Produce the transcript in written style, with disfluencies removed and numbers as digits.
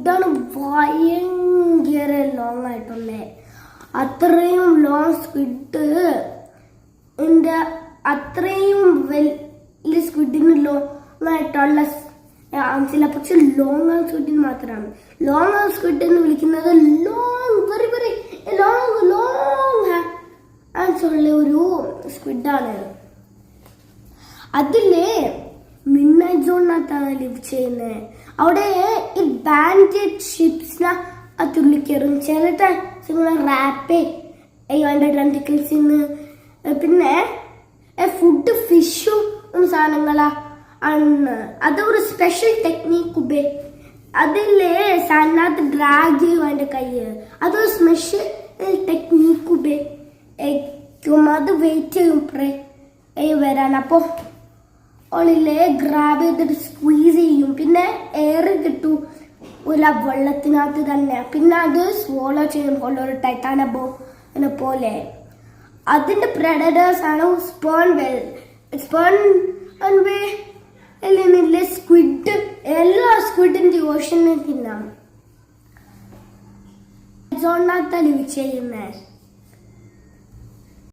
സ്ക്വിഡാണ് ഭയങ്കര ലോങ് ആയിട്ടുള്ളത്. അത്രയും ലോങ് സ്ക്വിഡ് അത്രയും വലിയ സ്ക്വിഡിന് ലോങ് ആയിട്ടുള്ള ആംസില്ല. പക്ഷെ ലോങ് ആം സ്ക്വിഡിന് മാത്രമാണ്. ലോങ് ആം സ്ക്വിഡ് എന്ന് വിളിക്കുന്നത് long very very long long arms ഉള്ള ഒരു സ്ക്വിഡാണ്. അതില് മിഡ്നൈറ്റ് സോണിനകത്താണ് ലിവ് ചെയ്യുന്നത്. അവിടെ ഈ ബാൻഡഡ് ഷിപ്സിനെ തുള്ളി കയറും. ചില ടൈംസ് റാപ്പ് അതിന്റെ ടെന്റിക്കിൾസിന്ന്. പിന്നെ ഫുഡ് ഫിഷും സാധനങ്ങളാ ആണ്. അതൊരു സ്പെഷ്യൽ ടെക്നീക്ക് അതില് സാധനത്ത് ഡ്രാഗ് ചെയ്യും അതിന്റെ കയ്യ്. അതൊരു സ്പെഷ്യൽ ടെക്നീക്ക് ഉപയോഗിക്കും. അത് വെയിറ്റ് ചെയ്യും വരാൻ. അപ്പൊ ഓളിലെ ഗ്രാബ് ചെയ്തിട്ട് സ്ക്വീസ് ചെയ്യും. പിന്നെ എയർ കിട്ടും വെള്ളത്തിനകത്ത് തന്നെ. പിന്നെ അത് സ്വോളോ ചെയ്യും ഒരു ടൈറ്റാനബോ പോലെ. അതിന്റെ പ്രെഡേറ്റേഴ്സ് ആണ് സ്ക്വിഡ്. എല്ലാ സ്ക്വിഡിന്റെ ഓഷനെ തിന്നാം. സോണിനകത്ത് ലിവ് ചെയ്യുന്നത്.